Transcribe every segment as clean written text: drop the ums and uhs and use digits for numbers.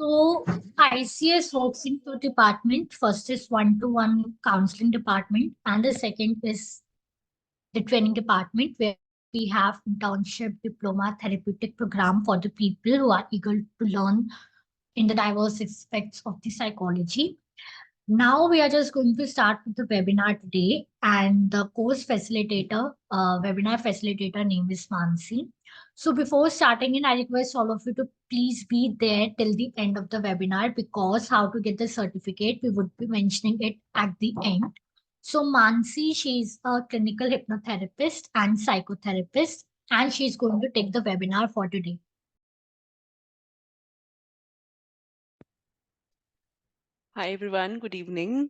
So ICS works in two departments. First is one-to-one counseling department, and the second is the training department where we have internship, diploma, therapeutic program for the people who are eager to learn in the diverse aspects of the psychology. Now we are just going to start with the webinar today, and the course facilitator, webinar facilitator name is Mansi. So before starting in, I request all of you to please be there till the end of the webinar, because how to get the certificate, we would be mentioning it at the end. So Mansi, she's a clinical hypnotherapist and psychotherapist, and she's going to take the webinar for today. Hi everyone, good evening.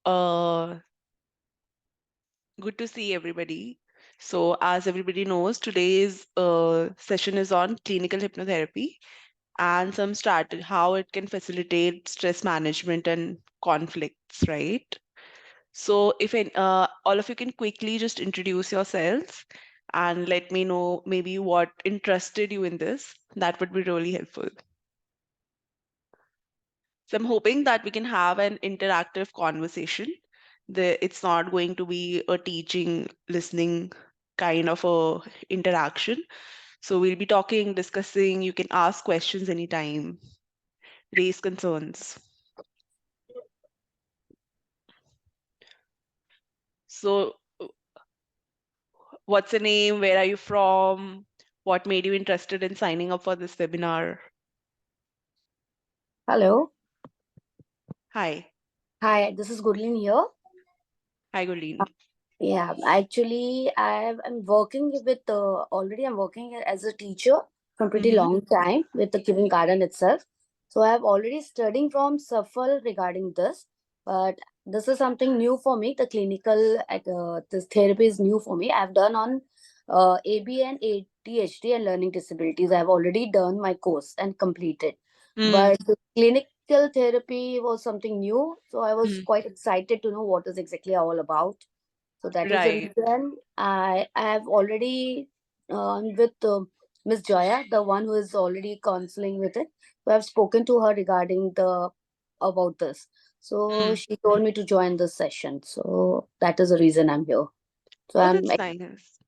Uh, Good to see everybody. So as everybody knows, today's session is on clinical hypnotherapy and some strategy, how it can facilitate stress management and conflicts, right? So if all of you can quickly just introduce yourselves and let me know maybe what interested you in this, that would be really helpful. So I'm hoping that we can have an interactive conversation. It's not going to be a teaching, listening kind of a interaction. So we'll be talking, discussing. You can ask questions anytime, raise concerns. So what's your name? Where are you from? What made you interested in signing up for this webinar? Hello. Hi. Hi, this is Gurleen here. Hi, Gurleen. Yeah, actually, I'm working with already I'm working as a teacher from pretty long time with the Kiran Garden itself. So I have already studying from Safal regarding this, but this is something new for me. The clinical this therapy is new for me. I've done on AB and ADHD and learning disabilities. I've already done my course and completed, but the clinical therapy was something new. So I was quite excited to know what is exactly all about. So that is the Right. reason I have already with Miss Joya, the one who is already counseling with it. So I've spoken to her regarding the about this. So she told me to join this session. So that is the reason I'm here. So Oh, I'm that's nice.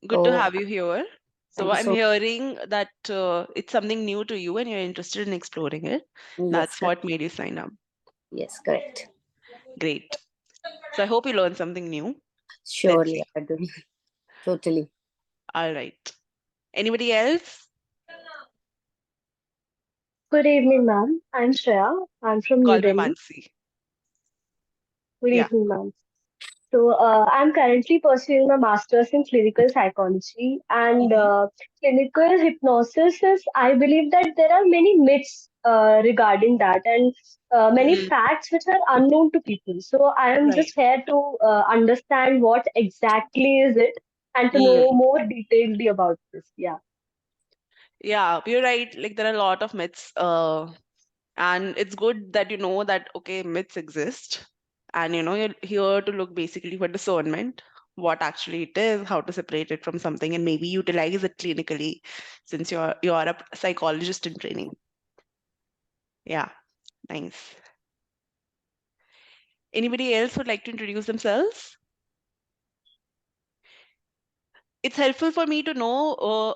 Good to so have you here. So thank you I'm so hearing that it's something new to you and you're interested in exploring it. yes, That's correct. what made you sign up. Yes, correct. Great. So I hope you learned something new. Let's Surely see. I do. Totally. All right. Anybody else? Good evening, ma'am. I'm Shreya. I'm from New Call me Delhi. Mansi. Good Yeah. evening, ma'am. So, I'm currently pursuing a master's in clinical psychology and clinical hypnosis is, I believe that there are many myths regarding that and many Mm, facts which are unknown to people. So, I am right. just here to understand what exactly is it and to Mm, know more detailedly about this. Yeah. yeah, you're right. Like there are a lot of myths. And it's good that you know that, okay, myths exist. And you're here to look basically for discernment, what actually it is, how to separate it from something, and maybe utilize it clinically since you're a psychologist in training. Yeah, nice. Anybody else would like to introduce themselves? It's helpful for me to know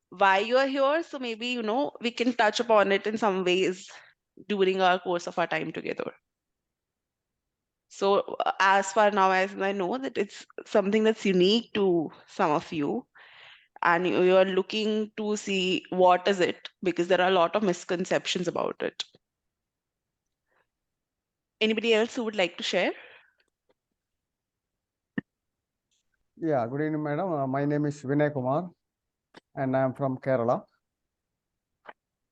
why you are here. So maybe, we can touch upon it in some ways during our course of our time together. So as far now as I know that it's something that's unique to some of you, and you are looking to see what is it, because there are a lot of misconceptions about it. Anybody else who would like to share? Yeah, good evening, madam. My name is Vinay Kumar, and I am from Kerala.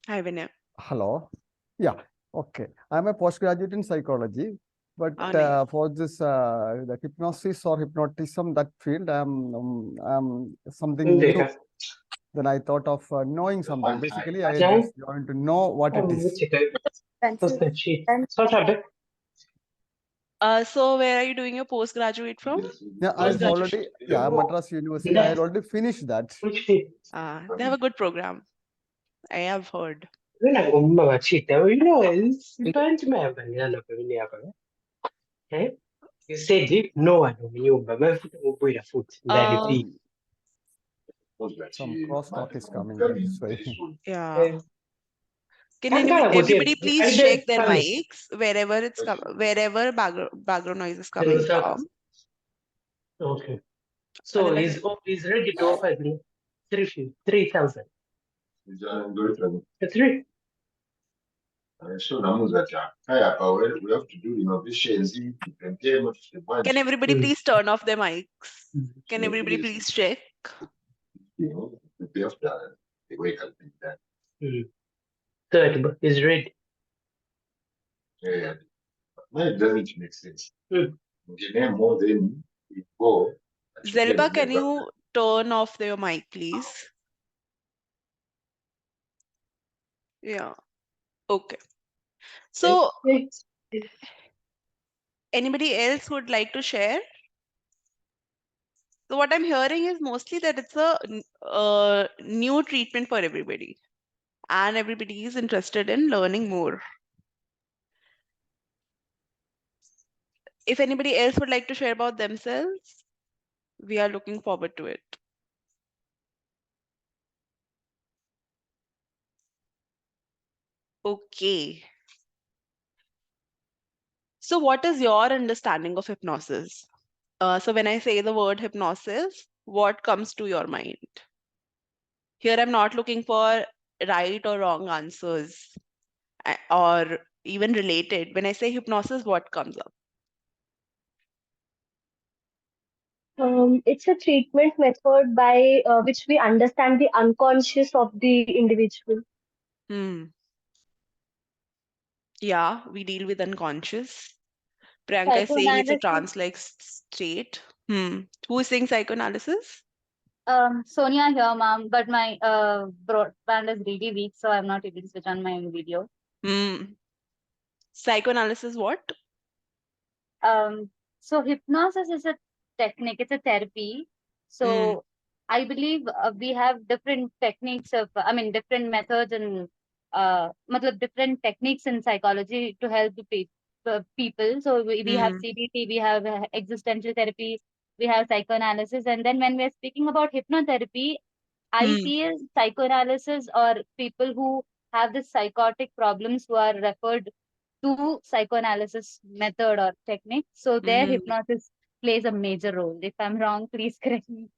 Hi, Vinay. Hello. Yeah, okay. I'm a postgraduate in psychology, but Nice. for this the hypnosis or hypnotism, that field, I'm something new. Then I thought of knowing something. Basically, I just want to know what it is. So where are you doing your postgraduate from? Yeah, I've Postgraduate. already, yeah, Madras University, I already finished that. They have a good program. I have heard. Wena ngomma wachita, you know, don't remember nilana pemini yako. Eh? You said it, no one nyumba, mafuta kubuira foot, ndani pi. Some crosstalk is coming this way. Yeah. Can Angala everybody kote, please aide check their kame. mics wherever background noise is coming from? Okay. And So then he's ready to offer me 3,000. 3. So namuza cha haya pa we have to do innovations implement the bunch can everybody please turn off their mics? Can Yeah, everybody yes. please check? The after the way can be done. Third is ready. Yeah. Now it doesn't make sense. Okay, more than we go. Zelba, can you turn off your mic, please? Yeah. Okay. So anybody else would like to share? So what I'm hearing is mostly that it's a new treatment for everybody, and everybody is interested in learning more. If anybody else would like to share about themselves, we are looking forward to it. Okay. So what is your understanding of hypnosis? So when I say the word hypnosis, what comes to your mind? Here I'm not looking for right or wrong answers or even related. When I say hypnosis, what comes up? It's a treatment method by which we understand the unconscious of the individual. Yeah, we deal with unconscious. Priyanka is saying it's a trance-like state. Who is saying psychoanalysis? Sonia here, ma'am, but my broadband is really weak, so I'm not able to switch on my video. Psychoanalysis what? So hypnosis is a technique, it's a therapy. So I believe we have different techniques of, different methods and different techniques in psychology to help the people. So we have CBT, we have existential therapy, we have psychoanalysis. And then when we're speaking about hypnotherapy, I feel psychoanalysis or people who have this psychotic problems who are referred to psychoanalysis method or technique. So their hypnosis plays a major role. If I'm wrong, please correct me.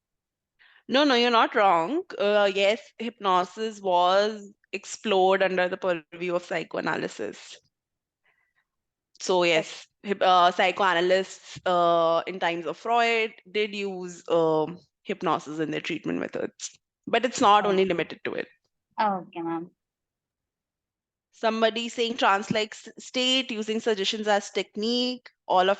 No, you're not wrong. Yes, hypnosis was explored under the purview of psychoanalysis. So yes, psychoanalysts in times of Freud did use hypnosis in their treatment methods, but it's not only limited to it. Okay, ma'am. Somebody saying trance-like state, using suggestions as technique. All of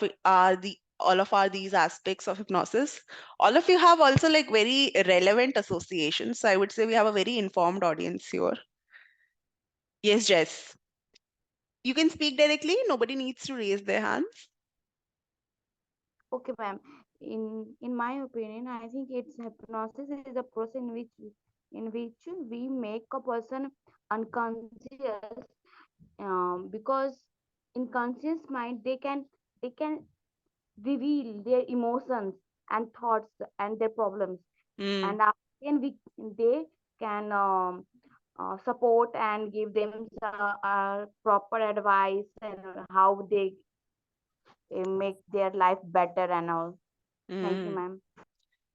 these aspects of hypnosis. All of you have also like very relevant associations. So I would say we have a very informed audience here. Yes, Jess. You can speak directly. Nobody needs to raise their hands. Okay, ma'am. In my opinion, I think it's hypnosis is a process in which we make a person unconscious, because in conscious mind they can reveal their emotions and thoughts and their problems, and then they can support and give them proper advice and how they make their life better and all. Thank you, ma'am.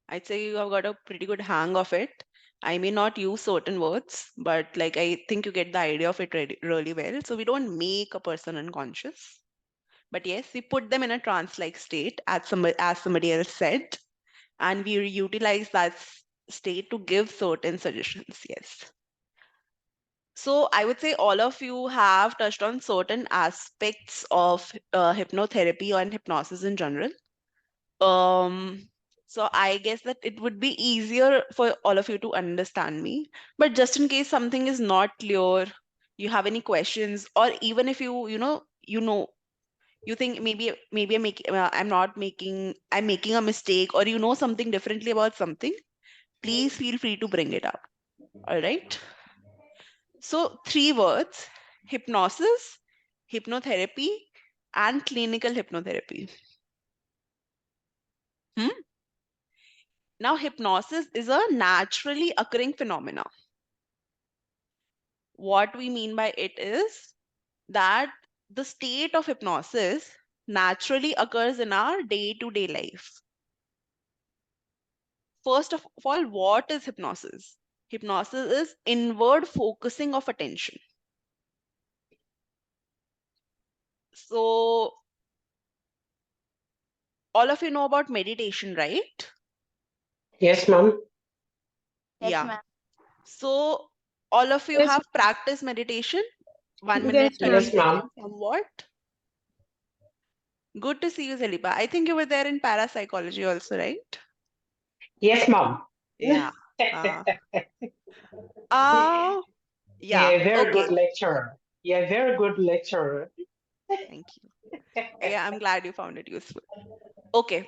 I'd say you have got a pretty good hang of it. I may not use certain words, but like I think you get the idea of it really well. So we don't make a person unconscious, but yes, we put them in a trance-like state, as somebody else said, and we utilize that state to give certain suggestions. Yes. So I would say all of you have touched on certain aspects of hypnotherapy and hypnosis in general. So I guess that it would be easier for all of you to understand me. But just in case something is not clear, you have any questions, or even if you think maybe I'm making a mistake, or you know something differently about something, please feel free to bring it up. All right. So 3 words: hypnosis, hypnotherapy, and clinical hypnotherapy. Now, hypnosis is a naturally occurring phenomena. What we mean by it is that the state of hypnosis naturally occurs in our day-to-day life. First of all, what is hypnosis? Hypnosis is inward focusing of attention. So, all of you know about meditation, right? Yes, ma'am. Yes, Yeah. ma'am. So, all of you Yes. have practiced meditation? 1 Yes, minute ma'am. Yes, meditation, ma'am. somewhat. Good to see you, Zeliba. I think you were there in parapsychology also, right? Yes, ma'am. Yeah. You're Yeah. a very Okay. good lecturer. You're a very good lecturer. Thank you. Yeah, I'm glad you found it useful. Okay.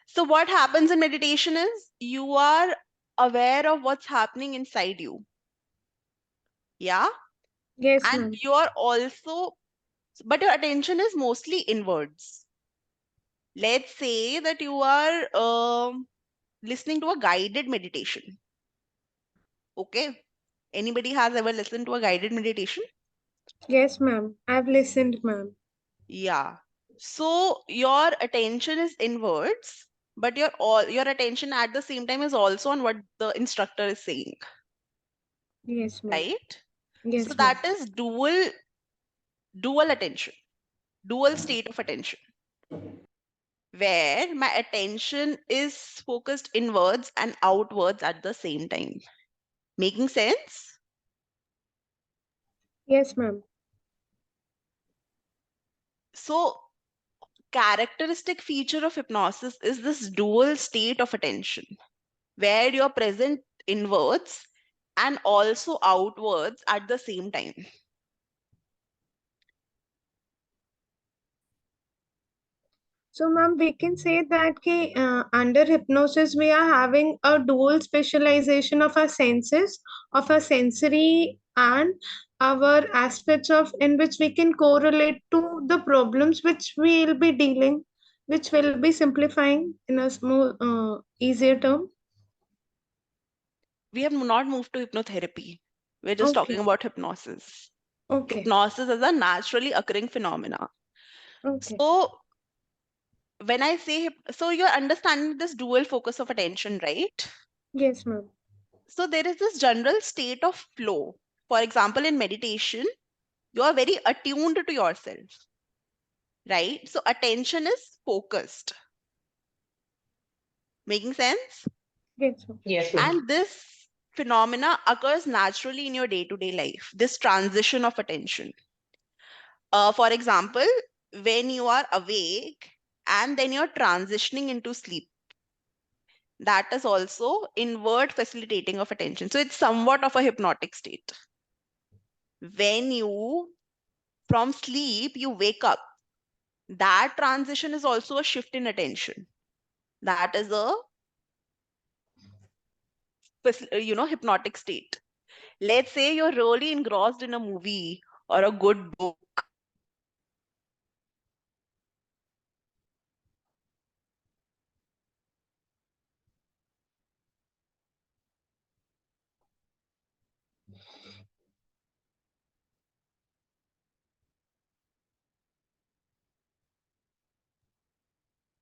So what happens in meditation is you are aware of what's happening inside you. Yeah. Yes, And ma'am. you are also, but your attention is mostly inwards. Let's say that you are listening to a guided meditation. Okay. Anybody has ever listened to a guided meditation? Yes, ma'am. I've listened, ma'am. Yeah. So your attention is inwards, but your attention at the same time is also on what the instructor is saying, Yes, ma'am. right? Yes, So ma'am. that is dual attention, dual state of attention, where my attention is focused inwards and outwards at the same time. Making sense? Yes, ma'am. So characteristic feature of hypnosis is this dual state of attention, where you're present inwards and also outwards at the same time. So, ma'am, we can say that under hypnosis, we are having a dual specialization of our senses, of our sensory and our aspects of in which we can correlate to the problems which we will be dealing, which will be simplifying in a more easier term. We have not moved to hypnotherapy. We're just Okay. talking about hypnosis. Okay. Hypnosis is a naturally occurring phenomena. Okay. So when I say, so you're understanding this dual focus of attention, right? Yes, ma'am. So there is this general state of flow. For example, in meditation, you are very attuned to yourself, right? So attention is focused. Making sense? Yes, ma'am. Yes, ma'am. And this phenomena occurs naturally in your day-to-day life, this transition of attention. For example, when you are awake and then you're transitioning into sleep, that is also inward facilitating of attention. So it's somewhat of a hypnotic state. When you, from sleep, you wake up, that transition is also a shift in attention. That is a hypnotic state. Let's say you're really engrossed in a movie or a good book.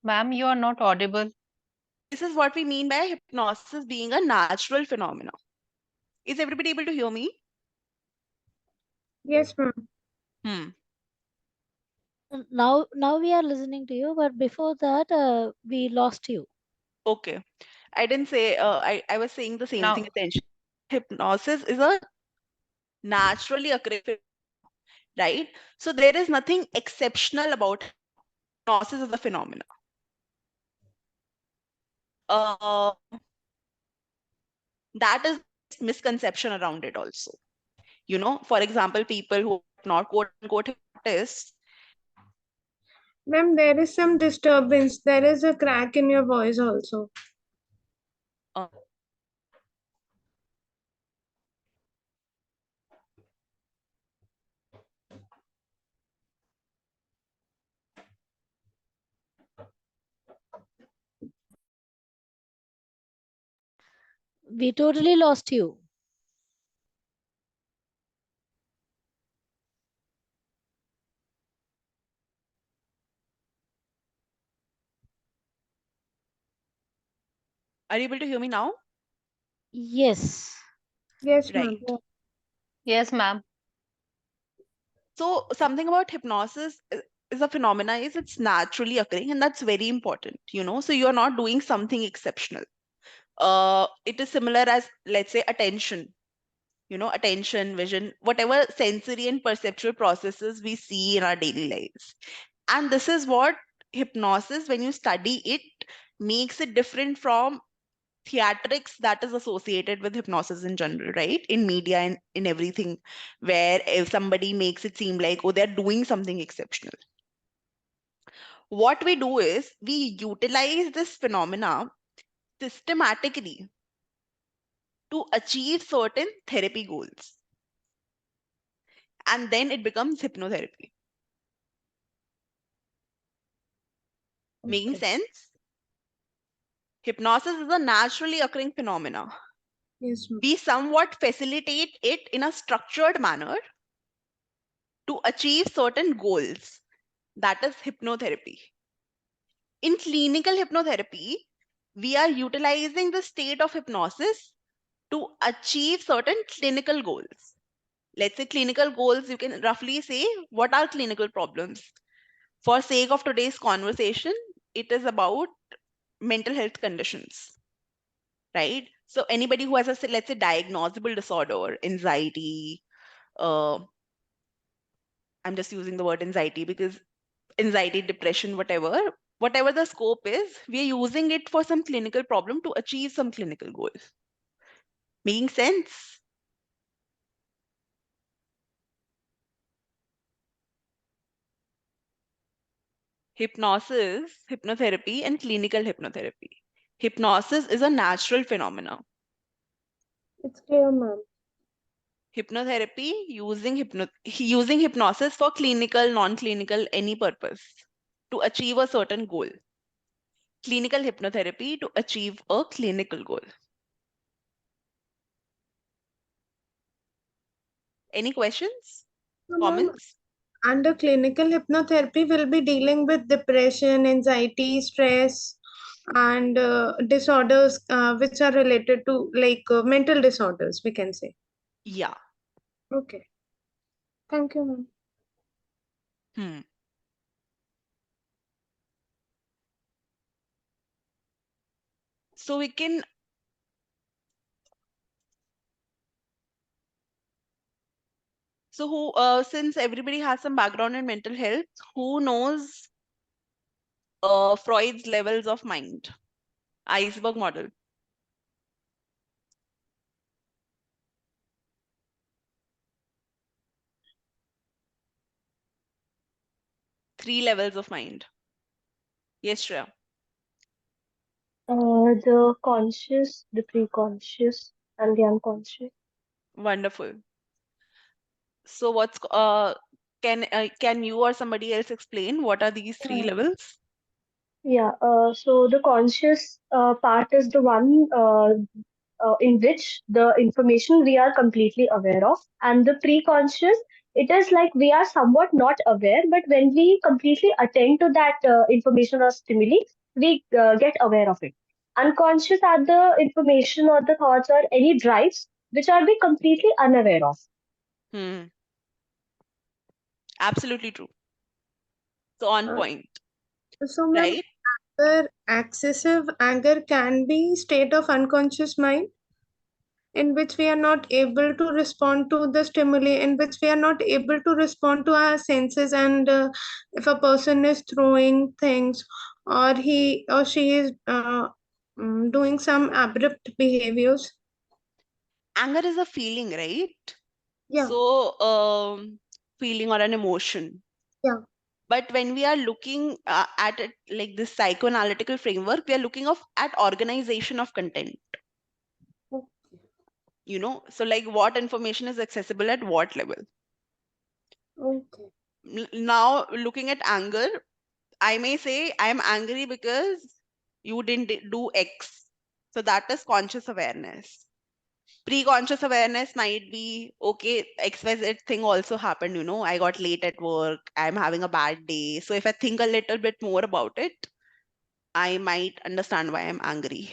Ma'am, you are not audible. This is what we mean by hypnosis being a natural phenomena. Is everybody able to hear me? Yes, ma'am. Now we are listening to you, but before that, we lost you. Okay. I didn't say, I was saying the same thing. Now, Attention. Hypnosis is a naturally occurring phenomena, right? So there is nothing exceptional about hypnosis as a phenomena. That is misconception around it also. For example, people who are not quote unquote hypnotists. Ma'am, there is some disturbance. There is a crack in your voice also. Uh, We totally lost you. Are you able to hear me now? Yes. Yes, Right. ma'am. Yes, ma'am. So something about hypnosis is a phenomena is it's naturally occurring, and that's very important, so you're not doing something exceptional. It is similar as, let's say, attention, attention, vision, whatever sensory and perceptual processes we see in our daily lives. And this is what hypnosis, when you study it, makes it different from theatrics that is associated with hypnosis in general, right? In media and in everything, where if somebody makes it seem like, oh, they're doing something exceptional. What we do is we utilize this phenomena systematically to achieve certain therapy goals. And then it becomes hypnotherapy. Making Okay. sense? Hypnosis is a naturally occurring phenomena. Yes, ma'am. We somewhat facilitate it in a structured manner to achieve certain goals. That is hypnotherapy. In clinical hypnotherapy, we are utilizing the state of hypnosis to achieve certain clinical goals. Let's say clinical goals, you can roughly say what are clinical problems. For sake of today's conversation, it is about mental health conditions, right? So anybody who has a, let's say, diagnosable disorder, anxiety, uh, I'm just using the word anxiety because anxiety, depression, whatever the scope is, we are using it for some clinical problem to achieve some clinical goal. Making sense? Hypnosis, hypnotherapy, and clinical hypnotherapy. Hypnosis is a natural phenomena. It's clear, ma'am. Hypnotherapy using hypnosis for clinical, non-clinical, any purpose to achieve a certain goal. Clinical hypnotherapy to achieve a clinical goal. Any questions? So, ma'am, Comments? under clinical hypnotherapy, will be dealing with depression, anxiety, stress, and disorders which are related to mental disorders, we can say. Yeah. Okay. Thank you, ma'am. Hmm. So we can so who since everybody has some background in mental health, who knows Freud's levels of mind, iceberg model? Three levels of mind. Yes, Shreya. The conscious, the pre-conscious, and the unconscious. Wonderful. So what's can you or somebody else explain what are these three levels? Yeah, so the conscious part is the one in which the information we are completely aware of, and the pre-conscious, it is like we are somewhat not aware, but when we completely attend to that information or stimuli, we get aware of it. Unconscious are the information or the thoughts or any drives which are we completely unaware of. Hmm. Absolutely true. So on Uh, point, so, ma'am, right? excessive anger can be state of unconscious mind in which we are not able to respond to the stimuli, in which we are not able to respond to our senses, and if a person is throwing things or he or she is doing some abrupt behaviors. Anger is a feeling, right? Yeah, So feeling or an emotion. yeah. But when we are looking at it like this psychoanalytical framework, we are looking at organization of content. So like what information is accessible at what level. Okay. Now looking at anger, I may say I am angry because you didn't do X. So that is conscious awareness. Pre-conscious awareness might be, okay, XYZ thing also happened, I got late at work, I'm having a bad day. So if I think a little bit more about it, I might understand why I'm angry.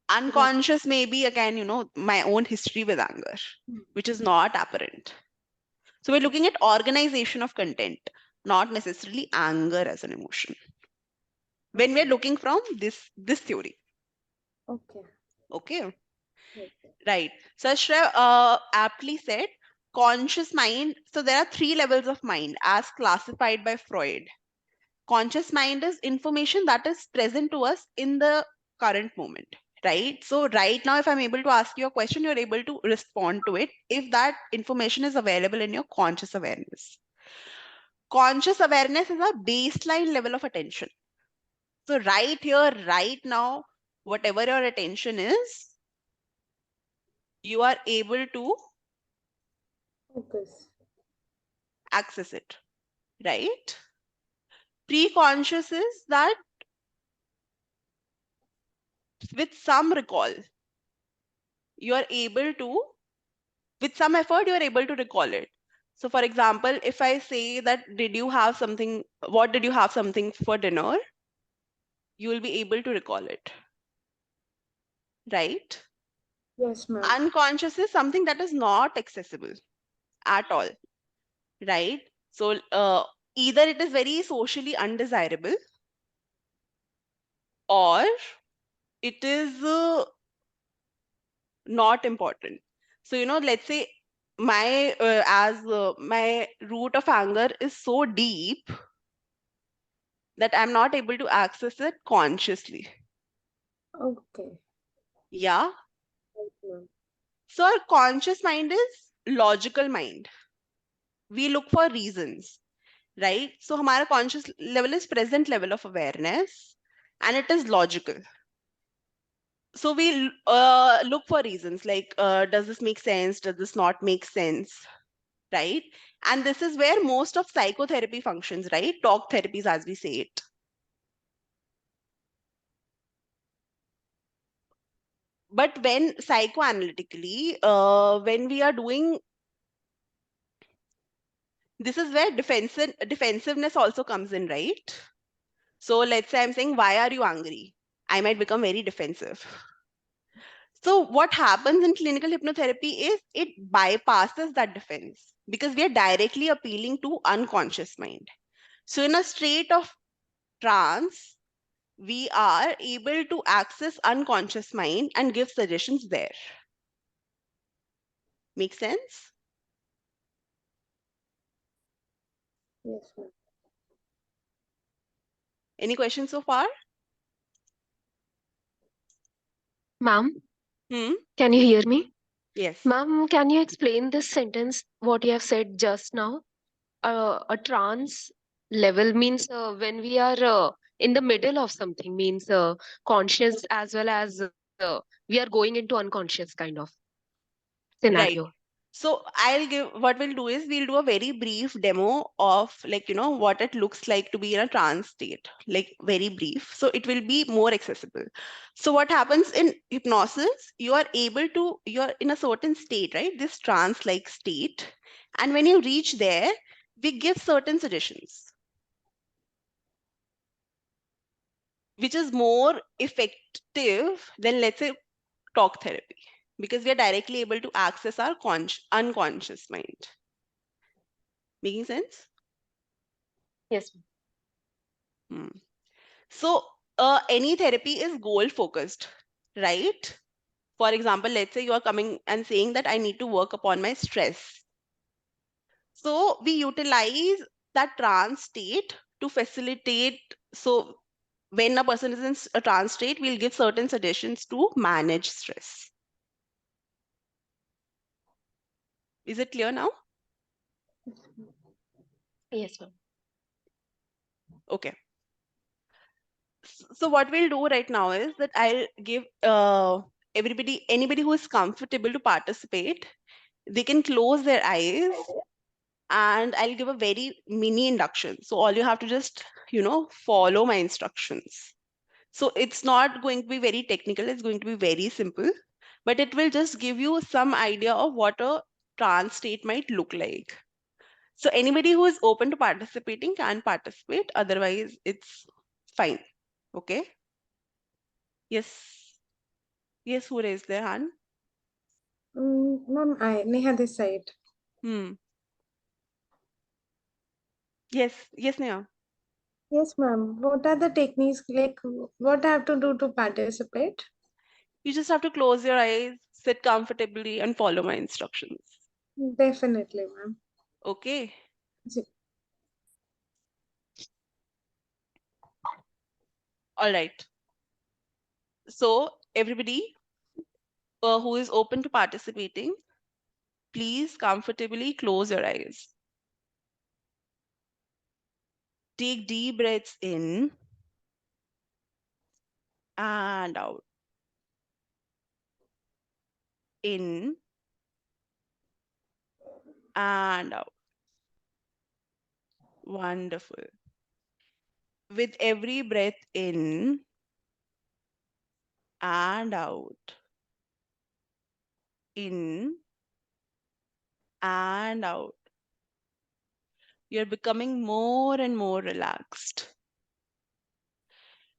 Unconscious may be, again, my own history with anger, which is not apparent. So we're looking at organization of content, not necessarily anger as an emotion. When we're looking from this theory. Okay. Right. So as Shreya aptly said, conscious mind. So there are 3 levels of mind as classified by Freud. Conscious mind is information that is present to us in the current moment. Right. So right now, if I'm able to ask you a question, you're able to respond to it if that information is available in your conscious awareness. Conscious awareness is a baseline level of attention. So right here, right now, whatever your attention is, you are able to access it, right? Pre-conscious is that with some recall, you are able to, with some effort, you are able to recall it. So for example, if I say that, what did you have something for dinner? You will be able to recall it, right? Yes, ma'am. Unconscious is something that is not accessible at all, right? So either it is very socially undesirable, or it is not important. So let's say my my root of anger is so deep that I'm not able to access it consciously. Okay. Yeah. Right, ma'am. So our conscious mind is logical mind. We look for reasons, right? So our conscious level is present level of awareness, and it is logical. So we look for reasons like, does this make sense? Does this not make sense? Right? And this is where most of psychotherapy functions, right? Talk therapies, as we say it. But when psychoanalytically, when we are doing, this is where defensiveness also comes in, right? So let's say I'm saying, why are you angry? I might become very defensive. So what happens in clinical hypnotherapy is it bypasses that defense because we are directly appealing to unconscious mind. So in a state of trance, we are able to access unconscious mind and give suggestions there. Make sense? Yes, ma'am. Any questions so far? Ma'am, Hmm? can you hear me? Yes. Ma'am, can you explain this sentence, what you have said just now? A trance level means when we are in the middle of something, means conscious as well as we are going into unconscious kind of Right. scenario. So what we'll do is we'll do a very brief demo of what it looks like to be in a trance state, like very brief. So it will be more accessible. So what happens in hypnosis, you're in a certain state, right? This trance-like state. And when you reach there, we give certain suggestions, which is more effective than, let's say, talk therapy, because we are directly able to access our unconscious mind. Making sense? Yes. So any therapy is goal focused, right? For example, let's say you are coming and saying that I need to work upon my stress. So we utilize that trance state to facilitate. So when a person is in a trance state, we'll give certain suggestions to manage stress. Is it clear now? Yes, ma'am. Okay. So what we'll do right now is that I'll give anybody who is comfortable to participate, they can close their eyes and I'll give a very mini induction. So all you have to just, follow my instructions. So it's not going to be very technical, it's going to be very simple, but it will just give you some idea of what a trance state might look like. So anybody who is open to participating can participate, otherwise it's fine. Okay? Yes. Yes, who raised their hand? Ma'am, Neha this side. Yes, yes, Neha. Yes, ma'am. What are the techniques, like what I have to do to participate? You just have to close your eyes, sit comfortably, and follow my instructions. Definitely, ma'am. Okay? Ji. All right. So everybody who is open to participating, please comfortably close your eyes. Take deep breaths in and out. In and out. Wonderful. With every breath in and out, in and out, you're becoming more and more relaxed.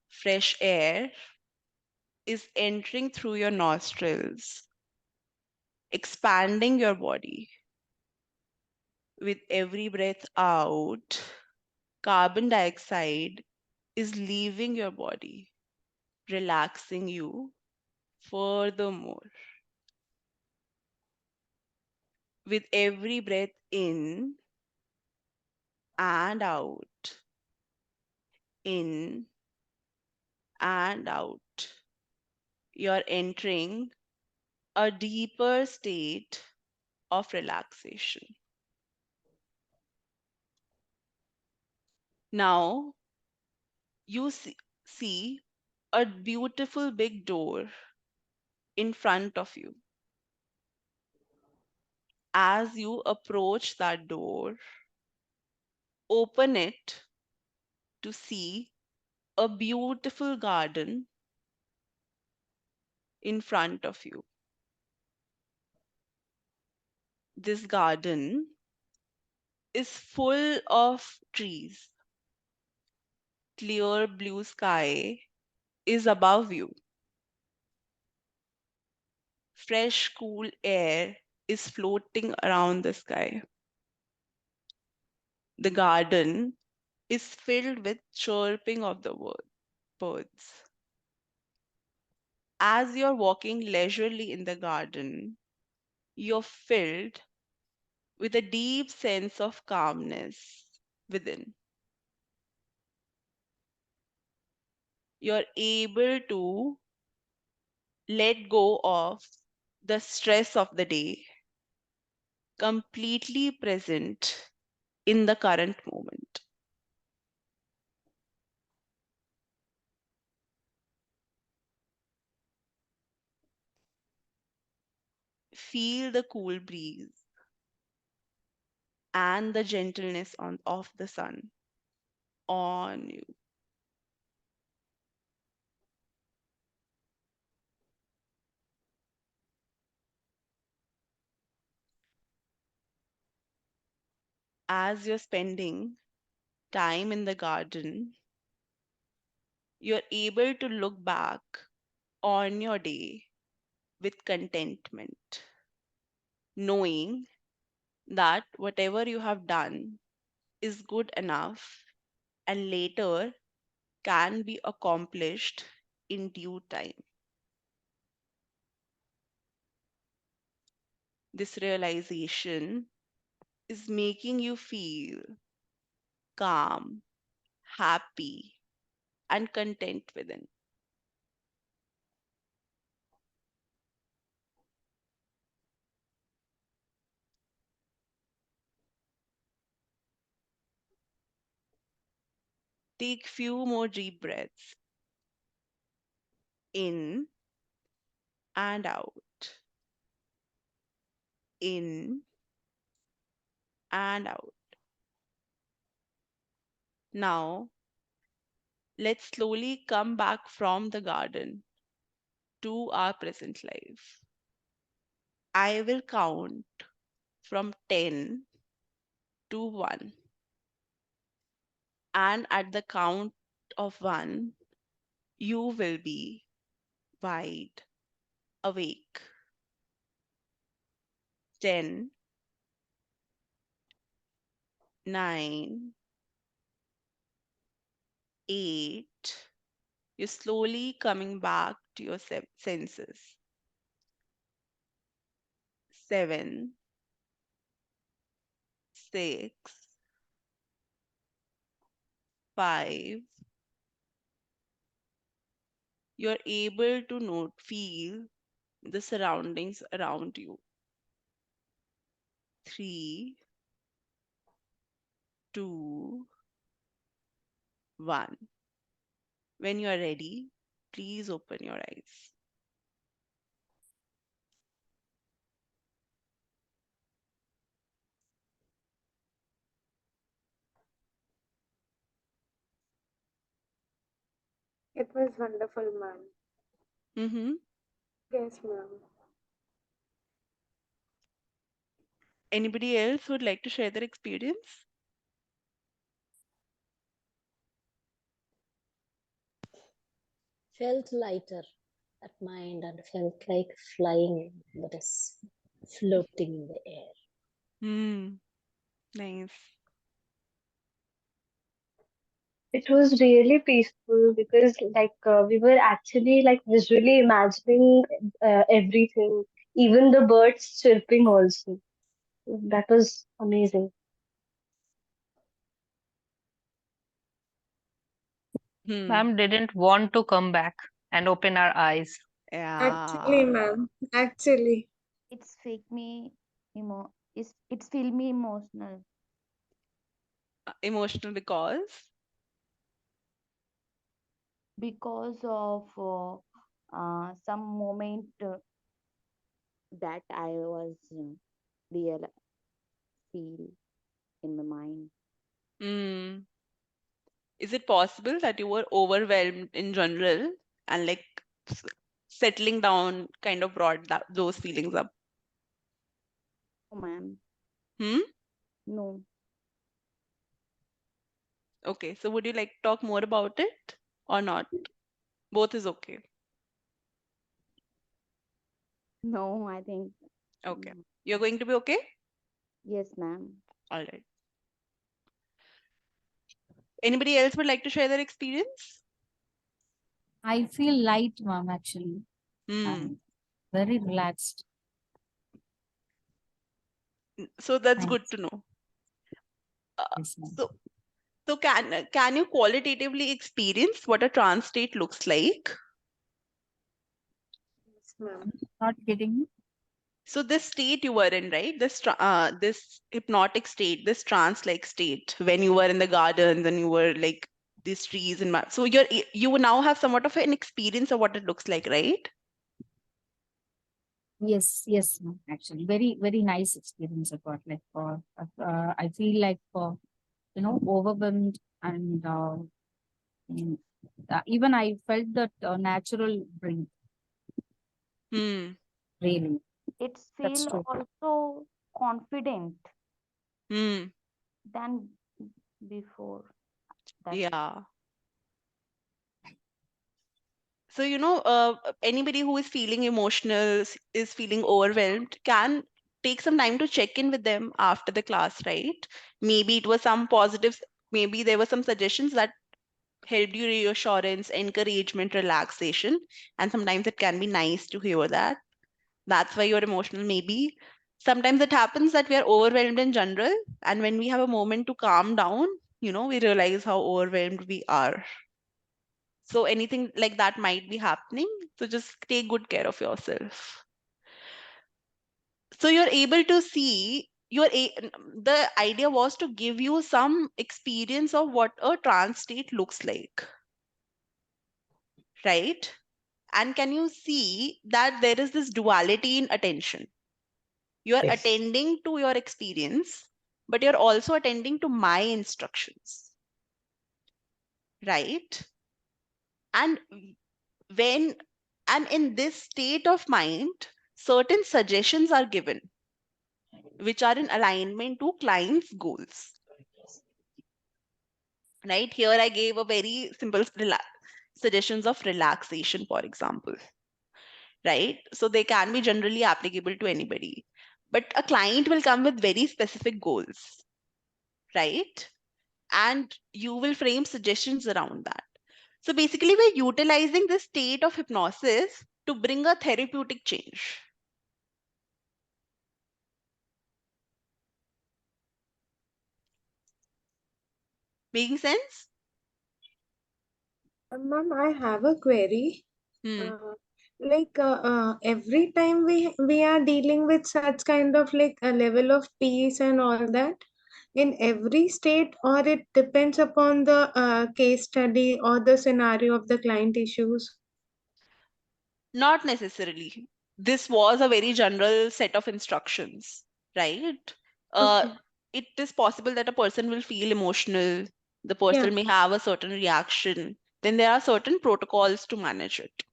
Fresh air is entering through your nostrils, expanding your body. With every breath out, carbon dioxide is leaving your body, relaxing you furthermore. With every breath in and out, in and out, you're entering a deeper state of relaxation. Now you see a beautiful big door in front of you. As you approach that door, open it to see a beautiful garden in front of you. This garden is full of trees. Clear blue sky is above you. Fresh, cool air is floating around the sky. The garden is filled with chirping of the birds. As you're walking leisurely in the garden, you're filled with a deep sense of calmness within. You're able to let go of the stress of the day, completely present in the current moment. Feel the cool breeze and the gentleness of the sun on you. As you're spending time in the garden, you're able to look back on your day with contentment, knowing that whatever you have done is good enough and later can be accomplished in due time. This realization is making you feel calm, happy, and content within. Take few more deep breaths in and out, in and out. Now let's slowly come back from the garden to our present life. I will count from 10 to 1. And at the count of 1, you will be wide awake. 10, 9, 8. You're slowly coming back to your senses. 7, 6, 5. You're able to feel the surroundings around you. 3, 2, 1. When you are ready, please open your eyes. It was wonderful, ma'am. Mm-hmm. Yes, ma'am. Anybody else would like to share their experience? Felt lighter at mind and felt like flying, that is floating in the air. Nice. It was really peaceful because we were actually like visually imagining everything, even the birds chirping also. That was amazing. Ma'am didn't want to come back and open our eyes. Actually, Yeah. ma'am. Actually. It's fake me it's feel me emotional Emotional because of some moment that I was real feel in my mind. mm. Is it possible that you were overwhelmed in general and like s- settling down kind of brought those feelings up? Oh, ma'am. Hmm? No. Okay, so would you like to talk more about it or not? Both is okay. No, I think. Okay. You're going to be okay? Yes, ma'am. All right. Anybody else would like to share their experience? I feel light, ma'am, actually. Hmm. Very relaxed. So that's good Thanks. to know. Yes, ma'am. So can you qualitatively experience what a trance state looks like? Yes, ma'am. Not getting you. So this state you were in, right? This hypnotic state, this trance-like state, when you were in the gardens and you were like these trees and so you now have somewhat of an experience of what it looks like, right? Yes, ma'am. Actually, very, very nice experience I got. Like, I feel like, overwhelmed and mm, even I felt that natural breath. Hmm. Really, It's that's feel true. also confident Hmm. than before. That's Yeah. So, anybody who is feeling emotional, is feeling overwhelmed, can take some time to check in with them after the class, right? Maybe it was some positives, maybe there were some suggestions that helped you reassurance, encouragement, relaxation. And sometimes it can be nice to hear that. That's why you're emotional, maybe. Sometimes it happens that we are overwhelmed in general. And when we have a moment to calm down, we realize how overwhelmed we are. So anything like that might be happening. So just take good care of yourself. So you're able to see the idea was to give you some experience of what a trance state looks like, right? And can you see that there is this duality in attention? You are Yes. attending to your experience, but you're also attending to my instructions, right? And in this state of mind, certain suggestions are given which are in alignment to client's goals. Right here, I gave a very simple suggestions of relaxation, for example. Right, so they can be generally applicable to anybody, but a client will come with very specific goals, right? And you will frame suggestions around that. So basically, we're utilizing this state of hypnosis to bring a therapeutic change. Making sense? Ma'am, I have a query. Hmm. Every time we are dealing with such kind of like a level of peace and all that, in every state, or it depends upon the case study or the scenario of the client issues? Not necessarily. This was a very general set of instructions, right? Uh, Okay. it is possible that a person will feel emotional, the person Yeah. may have a certain reaction, then there are certain protocols to manage it,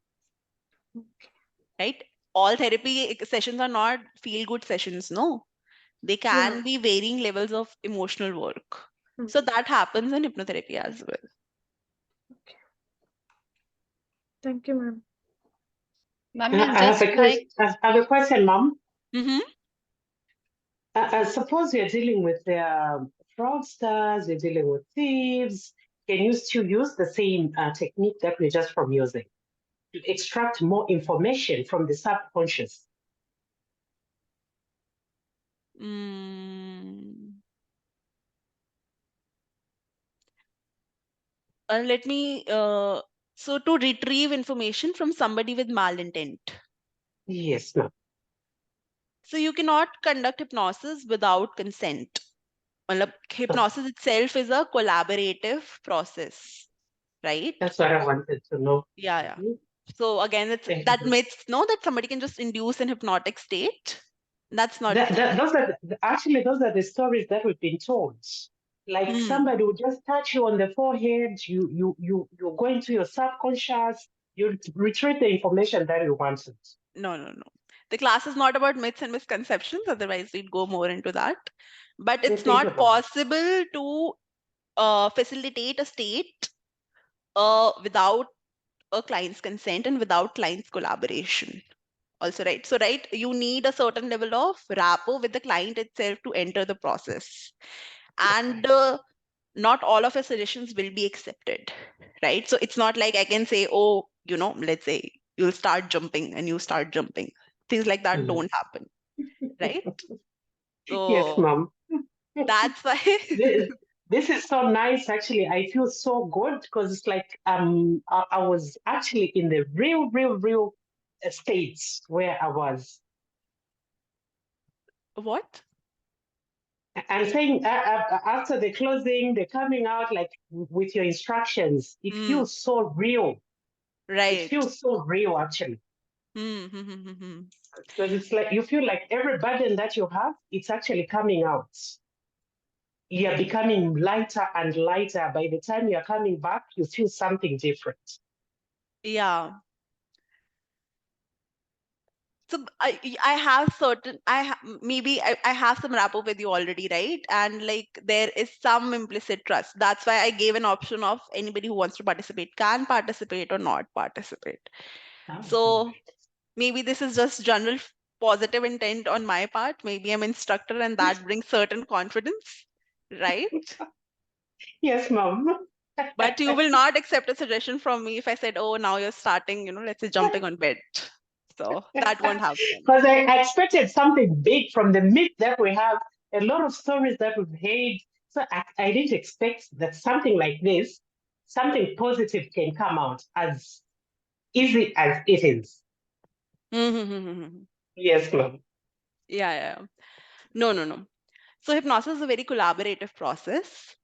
right? All therapy sessions are not feel good sessions, no. They can Yeah. be varying levels of emotional work. Hmm. So that happens in hypnotherapy as well. Thank you, ma'am. Ma'am, I it's have just like I have a question, Mom. Mm-hmm. Suppose you're dealing with fraudsters, you're dealing with thieves. Can you still use the same technique that we're just from using to extract more information from the subconscious? Let me so to retrieve information from somebody with malintent. Yes, ma'am. So you cannot conduct hypnosis without consent. Hypnosis itself is a collaborative process, right? That's what I wanted to know. Yeah. So again, it's that myth, no, that somebody can just induce an hypnotic state. That's not true. Those are the stories that we've been told. Like somebody will just touch you on the forehead, you go into your subconscious, you retrieve the information that you wanted. No. The class is not about myths and misconceptions, otherwise we'd go more into that. But it's not possible to facilitate a state without a client's consent and without client's collaboration. Also, right? So, right, you need a certain level of rapport with the client itself to enter the process. And not all of your suggestions will be accepted, right? So it's not like I can say, oh, let's say you'll start jumping and you start jumping. Things like that don't happen, right? So Yes, ma'am. that's why this is so nice. Actually, I feel so good because it's like I was actually in the real states where I was. What? I'm saying after the closing, the coming out, like with your instructions, it feels so real. Right. It feels so real, actually. Because it's like you feel like every burden that you have, it's actually coming out. You're becoming lighter and lighter. By the time you're coming back, you feel something different. Yeah. So I have certain maybe I have some rapport with you already, right? And like there is some implicit trust. That's why I gave an option of anybody who wants to participate can participate or not participate. So maybe this is just general positive intent on my part. Maybe I'm instructor and that brings certain confidence, right? Yes, ma'am. But you will not accept a suggestion from me if I said, oh, now you're starting, let's say jumping on bed. So that won't happen. Because I expected something big from the myth that we have, a lot of stories that we've heard. So I didn't expect that something like this, something positive can come out as easy as it is. Yes, ma'am. Yeah. No. So hypnosis is a very collaborative process.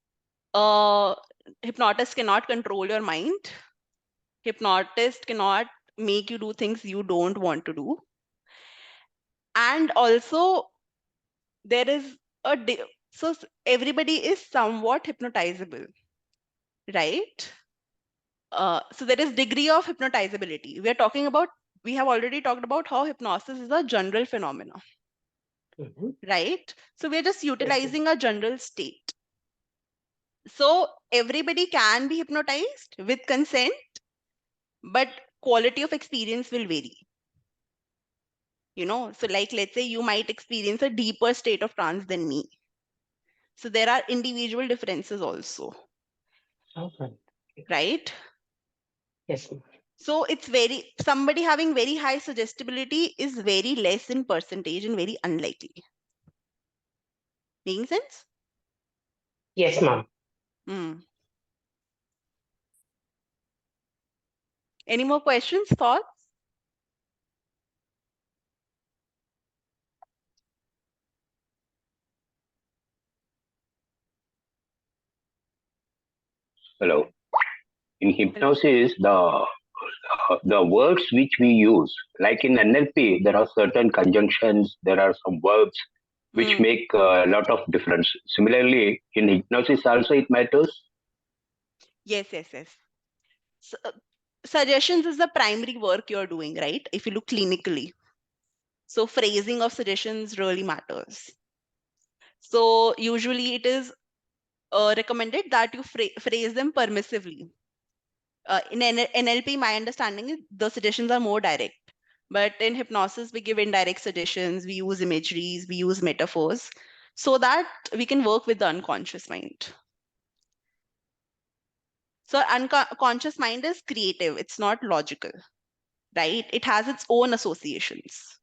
Hypnotist cannot control your mind. Hypnotist cannot make you do things you don't want to do. And also, there is so everybody is somewhat hypnotizable, right? So there is degree of hypnotizability. We have already talked about how hypnosis is a general phenomena, right? So we're just utilizing a general state. So everybody can be hypnotized with consent, but quality of experience will vary. So like, let's say you might experience a deeper state of trance than me. So there are individual differences also. Okay. Right? Yes. So somebody having very high suggestibility is very less in percentage and very unlikely. Making sense? Yes, ma'am. Any more questions, thoughts? Hello. In hypnosis, the words which we use, like in NLP, there are certain conjunctions, there are some verbs which make a lot of difference. Similarly, in hypnosis also it matters. Yes. So, suggestions is the primary work you're doing, right? If you look clinically. So phrasing of suggestions really matters. So usually it is recommended that you phrase them permissively. In NLP, my understanding is the suggestions are more direct. But in hypnosis, we give indirect suggestions, we use imageries, we use metaphors, so that we can work with the unconscious mind. So unconscious mind is creative, it's not logical, right? It has its own associations.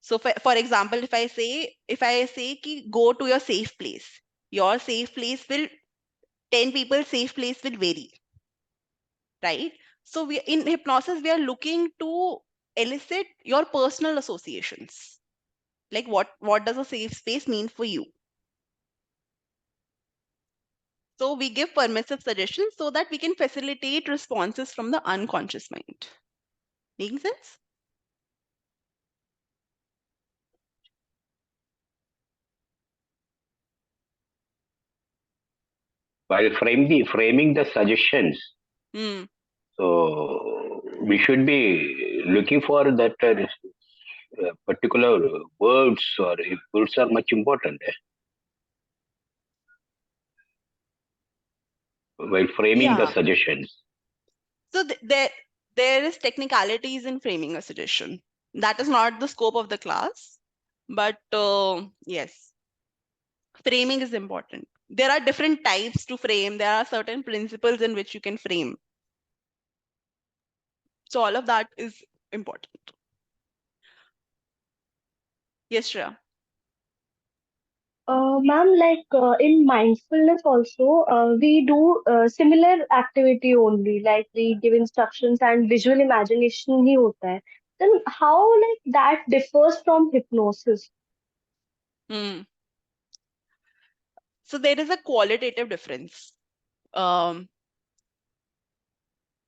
So for example, if I say ki, go to your safe place, your safe place will 10 people's safe place will vary, right? So in hypnosis, we are looking to elicit your personal associations. Like what does a safe space mean for you? So we give permissive suggestions so that we can facilitate responses from the unconscious mind. Making sense? While framing the suggestions, so we should be looking for that particular words, or if words are much important. While framing the suggestions. So there is technicalities in framing a suggestion. That is not the scope of the class, but yes, framing is important. There are different types to frame. There are certain principles in which you can frame. So all of that is important. Yes, Shreya. Ma'am, in mindfulness also, we do similar activity only, like we give instructions and visual imagination ही होता है. Then how that differs from hypnosis? So there is a qualitative difference. All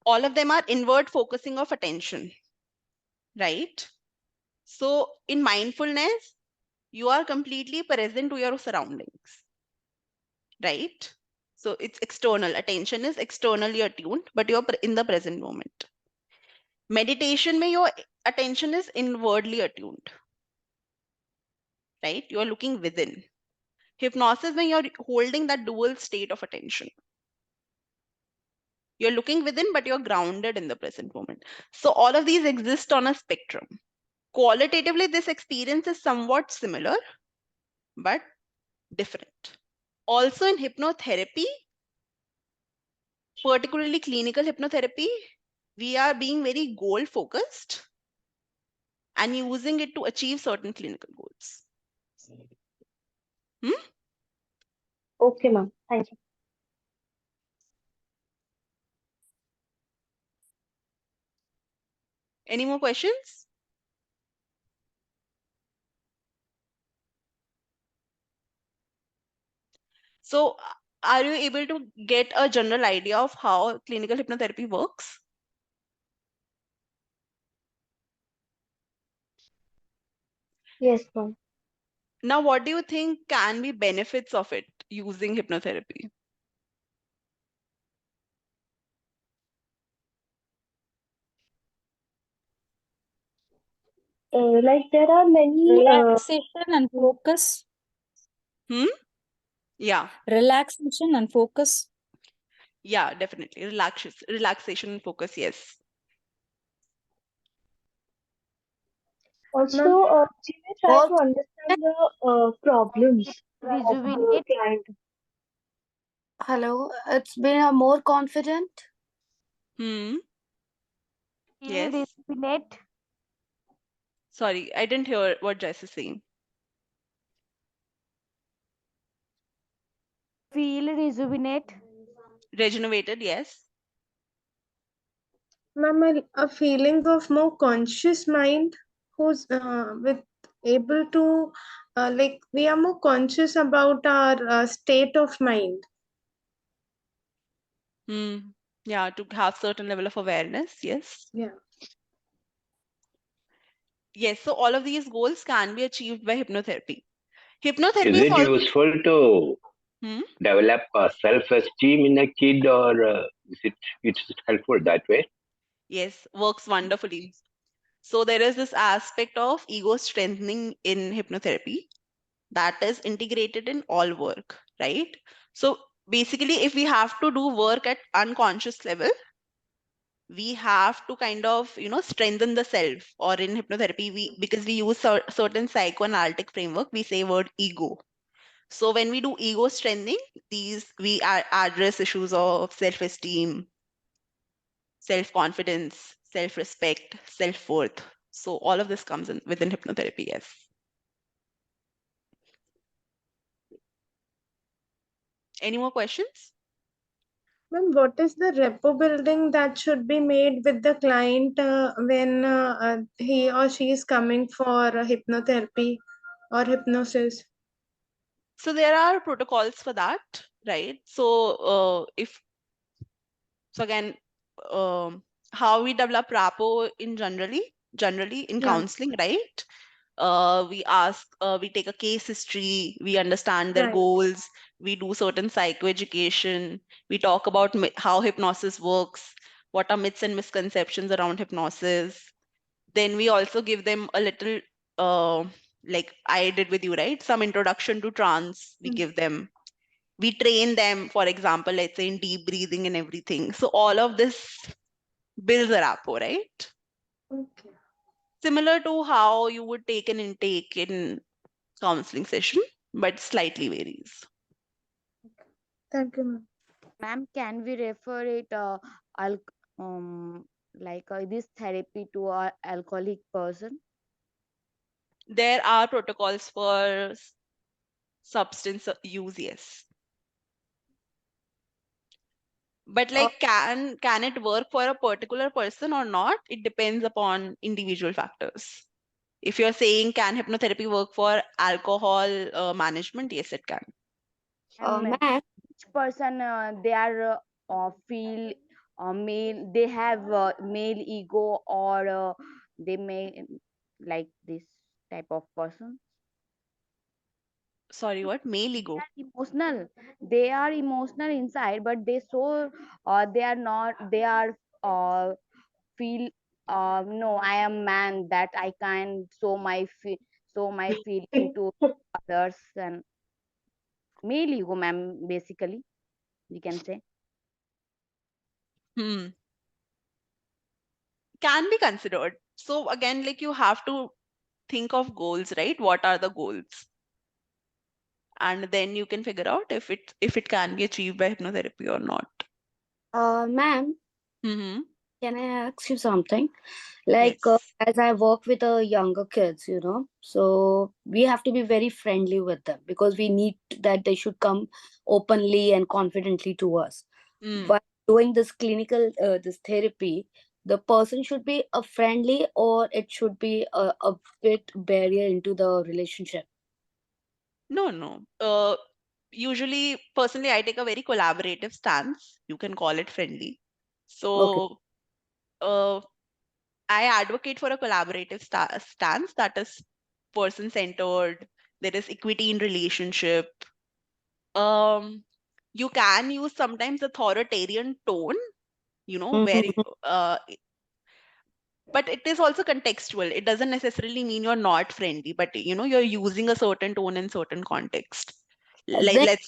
of them are inward focusing of attention, right? So in mindfulness, you are completely present to your surroundings, right? So it's external. Attention is externally attuned, but you're in the present moment. Meditation, your attention is inwardly attuned, right? You're looking within. Hypnosis, you're holding that dual state of attention. You're looking within, but you're grounded in the present moment. So all of these exist on a spectrum. Qualitatively, this experience is somewhat similar, but different. Also in hypnotherapy, particularly clinical hypnotherapy, we are being very goal focused and using it to achieve certain clinical goals. Okay, ma'am. Thank you. Any more questions? So are you able to get a general idea of how clinical hypnotherapy works? Yes, ma'am. Now, what do you think can be benefits of it using hypnotherapy? like there are many Relaxation and focus. Yeah. Relaxation and focus. Yeah, definitely. Relaxation and focus, yes. also we may try to understand the problems of the client. Hello, it's been a more confident. Yes. Rejuvenate. Sorry, I didn't hear what Jess is saying. Feel rejuvenate. Regenerated, yes. Ma'am, a feeling of more conscious mind who's with able to like we are more conscious about our state of mind. Yeah, to have certain level of awareness, yes. Yeah. Yes, so all of these goals can be achieved by hypnotherapy. Hypnotherapy Is is it also useful to develop self-esteem in a kid, or it's helpful that way? yes, works wonderfully. So there is this aspect of ego strengthening in hypnotherapy that is integrated in all work, right? So basically, if we have to do work at unconscious level, we have to kind of, strengthen the self. Or in hypnotherapy, because we use certain psychoanalytic framework, we say word ego. So when we do ego strengthening, we address issues of self-esteem, self-confidence, self-respect, self-worth. So all of this comes in within hypnotherapy, yes. Any more questions? Ma'am, what is the rapport building that should be made with the client when he or she is coming for hypnotherapy or hypnosis? So there are protocols for that, right? So again, how we develop rapport in generally in Yeah. counseling, right? We take a case history, we understand their Right. goals, we do certain psychoeducation, we talk about how hypnosis works, what are myths and misconceptions around hypnosis. Then we also give them a little, like I did with you, right? Some introduction to trance, we give them. We train them, for example, let's say in deep breathing and everything. So all of this builds a rapport, right? Okay. Similar to how you would take an intake in counseling session, but slightly varies. Thank you, ma'am. Ma'am, can we refer it this therapy to a alcoholic person? There are protocols for substance use, yes. But like, can it work for a particular person or not? It depends upon individual factors. If you're saying, can hypnotherapy work for alcohol management? Yes, it can. Ma'am, Each person they are feel male. They have male ego, or they may like this type of person. Sorry, what? Male ego? Emotional. They are emotional inside, but they they are not. They are feel no, I am man, that I can show my feeling to others. And male ego, ma'am, basically we can say. Can be considered. So again, like, you have to think of goals, right? What are the goals? And then you can figure out if it can be achieved by hypnotherapy or not. Ma'am, can I ask you something? Like, Yes. as I work with younger kids, so we have to be very friendly with them because we need that they should come openly and confidently to us. While doing this clinical, this therapy, the person should be a friendly, or it should be a bit barrier into the relationship. No. Usually, personally, I take a very collaborative stance. You can call it friendly. Okay. So, I advocate for a collaborative stance that is person-centered. There is equity in relationship. You can use sometimes authoritarian tone, where But it is also contextual. It doesn't necessarily mean you're not friendly, but you're using a certain tone in certain context. Like Then let's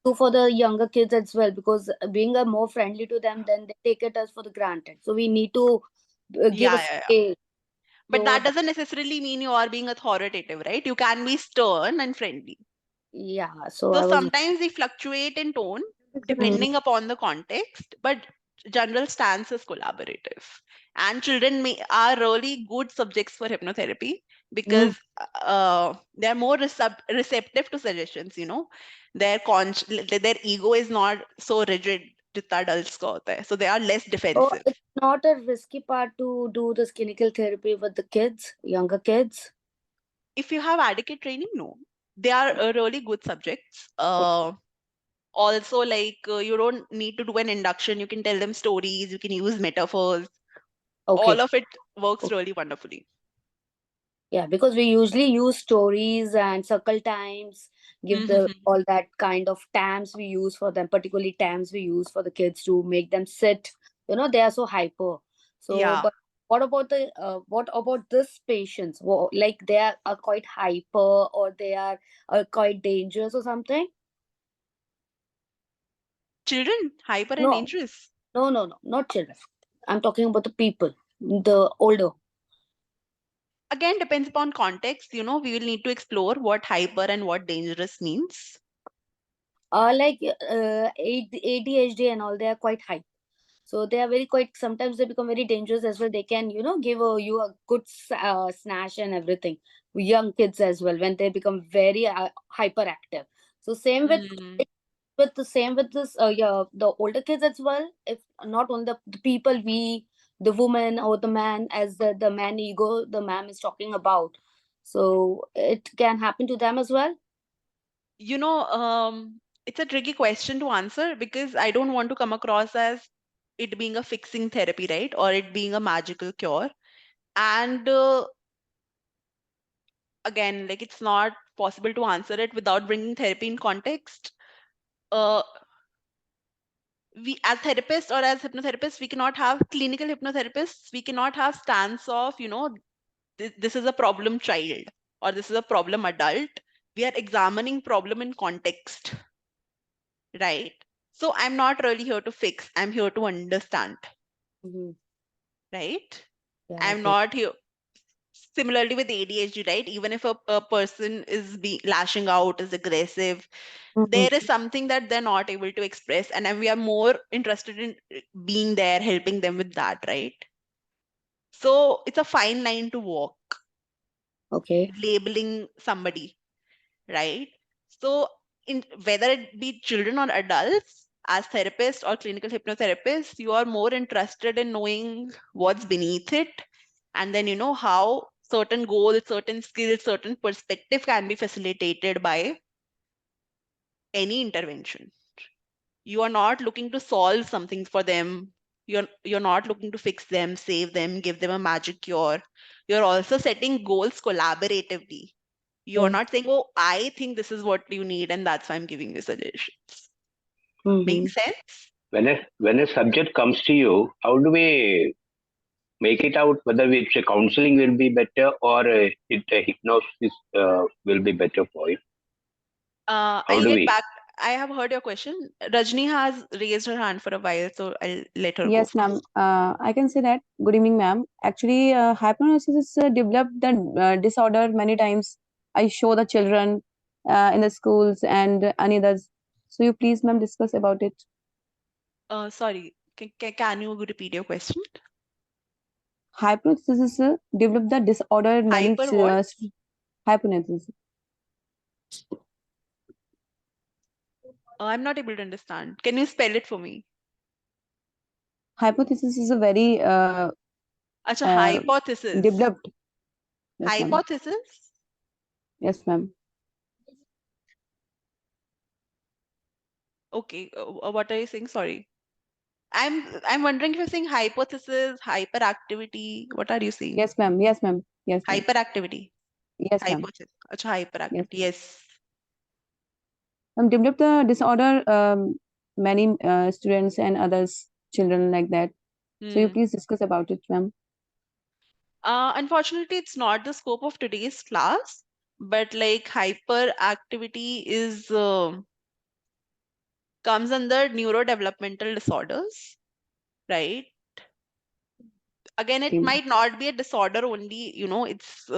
do for the younger kids as well, because being a more friendly to them, then they take it as for the granted. So we need to give a yeah, yeah, yeah. space. But So that doesn't necessarily mean you are being authoritative, right? You can be stern and friendly. yeah, so So I was. sometimes they fluctuate in tone Mhm. depending upon the context, but general stance is collaborative. And children are really good subjects for hypnotherapy because they're more receptive to suggestions. Their ego is not so rigid जितना adults का होता है. So they are less So defensive. it's not a risky part to do this clinical therapy with the kids, younger kids. If you have adequate training, no. They are really good subjects. Okay. Also, like you don't need to do an induction. You can tell them stories. You can use metaphors. All Okay. of it works Okay. really wonderfully. Yeah, because we usually use stories and circle times, give the all that kind of terms we use for them, particularly terms we use for the kids to make them sit. They are so hyper. So, Yeah. but what about this patients? Like they are quite hyper, or they are quite dangerous or something? Children, hyper and No, dangerous. no, not children. I'm talking about the people, the older. Again, depends upon context. We will need to explore what hyper and what dangerous means. Like ADHD and all, they are quite hyper. So they are very quite, sometimes they become very dangerous as well. They can, give you a good snatch and everything. Young kids as well, when they become very hyperactive. So same with the same with this, yeah, the older kids as well. If not on the people, the woman or the man, as the man ego, the man is talking about. So it can happen to them as well. It's a tricky question to answer because I don't want to come across as it being a fixing therapy, right? Or it being a magical cure. And again, like it's not possible to answer it without bringing therapy in context. Uh, we as therapists or as hypnotherapists, we cannot have clinical hypnotherapists. We cannot have stance of, this is a problem child or this is a problem adult. We are examining problem in context, right? So I'm not really here to fix. I'm here to understand, right? Yeah, I'm okay. not here. Similarly with ADHD, right? Even if a person is lashing out, is aggressive, there is something that they're not able to express, and we are more interested in being there, helping them with that, right? So it's a fine line to walk, Okay. labeling somebody, right? So in whether it be children or adults, as therapists or clinical hypnotherapists, you are more interested in knowing what's beneath it, and then how certain goals, certain skills, certain perspective can be facilitated by any intervention. You are not looking to solve something for them. You're not looking to fix them, save them, give them a magic cure. You're also setting goals collaboratively. You're not saying, oh, I think this is what you need and that's why I'm giving you suggestions. Make sense? When a subject comes to you, how do we make it out whether it's a counseling will be better or a hypnosis will be better for you? How I'll do get we? back. I have heard your question. Rajni has raised her hand for a while, so I'll let her go Yes, first. ma'am. I can say that. Good evening, ma'am. Actually, hypnosis is developed the disorder many times. I show the children in the schools and any others. So you please, ma'am, discuss about it. Sorry, can you repeat your question? Hypnosis is developed the disorder many Hyper what? hypnosis. I'm not able to understand. Can you spell it for me? Hypothesis is a very Acha, hypothesis. developed. Yes, ma'am. Hypothesis? Yes, ma'am. Okay, what are you saying? Sorry. I'm wondering if you're saying hypothesis, hyperactivity. What are you saying? Yes, ma'am. Yes, ma'am. Yes, ma'am. Hyperactivity. Yes, ma'am. Hypothesis. Acha, hyperactivity. Yes. Yes. Develop the disorder many students and others children like that. So you please discuss about it, ma'am. Unfortunately, it's not the scope of today's class, but like hyperactivity is comes under neurodevelopmental disorders, right? Again, it might not be a disorder only, it's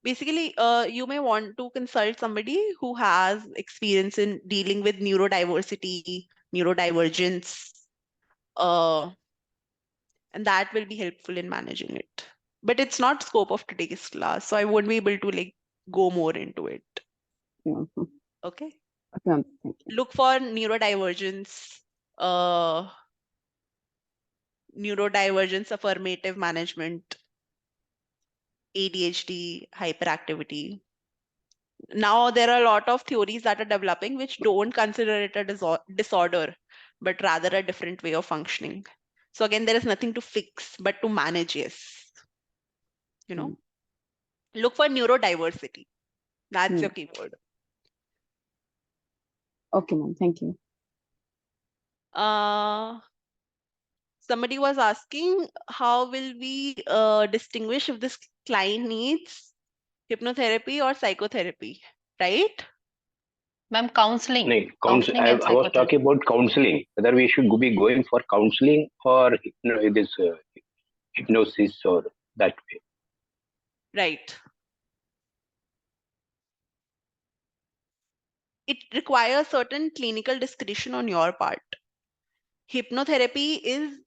basically you may want to consult somebody who has experience in dealing with neurodiversity, neurodivergence, and that will be helpful in managing it. But it's not scope of today's class, so I won't be able to like go more into it. Mhm. Okay. Okay, ma'am. Thank you. Look for neurodivergence, affirmative management, ADHD, hyperactivity. Now there are a lot of theories that are developing which don't consider it a disorder, but rather a different way of functioning. So again, there is nothing to fix, but to manage, yes. Look for neurodiversity. That's your keyword. Okay, ma'am. Thank you. Somebody was asking, how will we distinguish if this client needs hypnotherapy or psychotherapy, right? Ma'am, counseling. No, Counseling and I was psychotherapy. talking about counseling, whether we should be going for counseling or this hypnosis or that way. Right. It requires certain clinical discretion on your part. Hypnotherapy is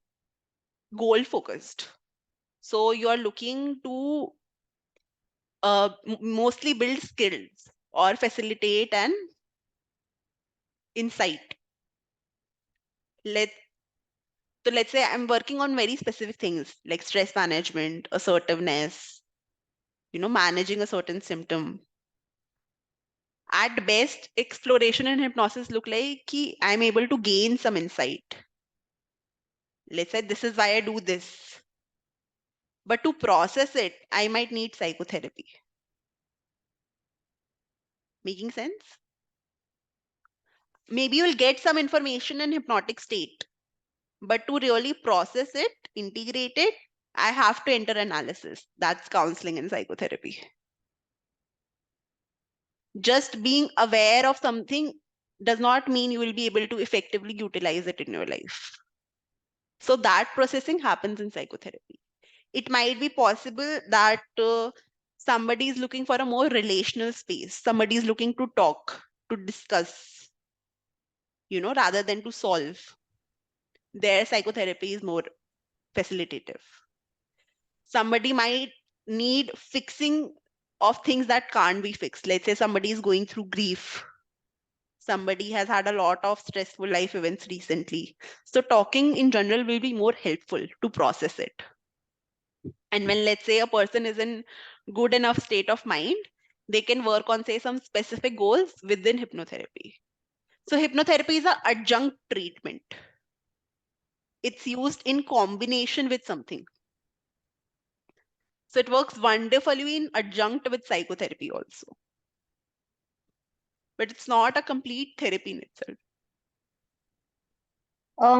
goal focused. So you are looking to mostly build skills or facilitate an insight. So let's say I'm working on very specific things like stress management, assertiveness, managing a certain symptom. At best, exploration and hypnosis look like I'm able to gain some insight. Let's say this is why I do this. But to process it, I might need psychotherapy. Making sense? Maybe you'll get some information in hypnotic state, but to really process it, integrate it, I have to enter analysis. That's counseling and psychotherapy. Just being aware of something does not mean you will be able to effectively utilize it in your life. So that processing happens in psychotherapy. It might be possible that somebody is looking for a more relational space. Somebody is looking to talk, to discuss, rather than to solve. Their psychotherapy is more facilitative. Somebody might need fixing of things that can't be fixed. Let's say somebody is going through grief. Somebody has had a lot of stressful life events recently. So talking in general will be more helpful to process it. And when, let's say, a person is in good enough state of mind, they can work on, say, some specific goals within hypnotherapy. So hypnotherapy is an adjunct treatment. It's used in combination with something. So it works wonderfully in adjunct with psychotherapy also. But it's not a complete therapy in itself.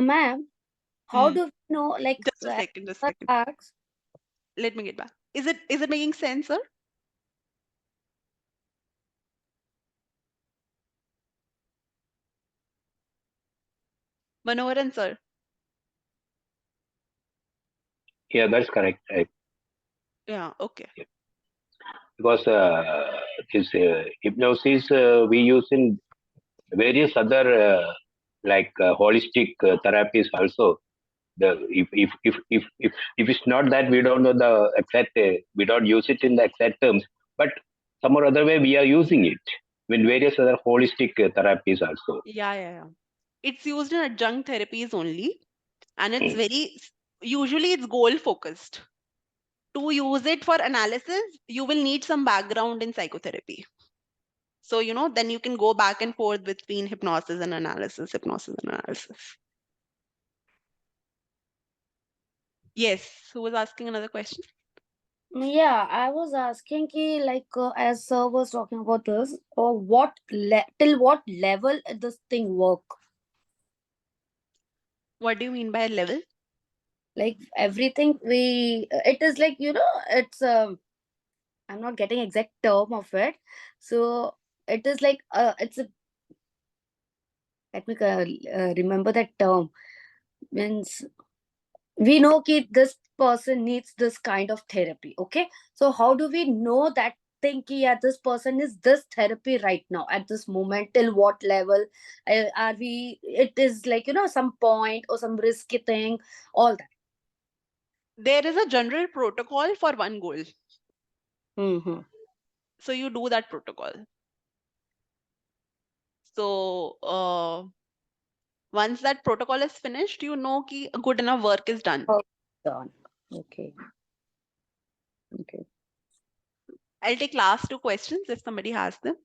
Ma'am, how do we know, like, Just a second. Let me get back. Is it making sense, sir? Manoharan, sir. Yeah, that's correct. Yeah, okay. Because this hypnosis we use in various other holistic therapies also. If it's not that we don't know the exact, we don't use it in the exact terms, but some or other way we are using it in various other holistic therapies also. Yeah. It's used in adjunct therapies only, and it's usually it's goal focused. To use it for analysis, you will need some background in psychotherapy. So, then you can go back and forth between hypnosis and analysis. Yes, who was asking another question? Yeah, I was asking as sir was talking about this, or till what level this thing work? What do you mean by level? Like everything it is like, it's I'm not getting exact term of it. So it is like it's a, let me remember that term. Means we know that this person needs this kind of therapy. Okay, so how do we know that thing ki, yeah, this person is this therapy right now at this moment, till what level are we, it is like, some point or some risky thing, all that. There is a general protocol for one goal. Mm-hmm. So you do that protocol. So once that protocol is finished, you know ki good enough work is done. Oh, done. Okay. Okay. I'll take last 2 questions if somebody has them.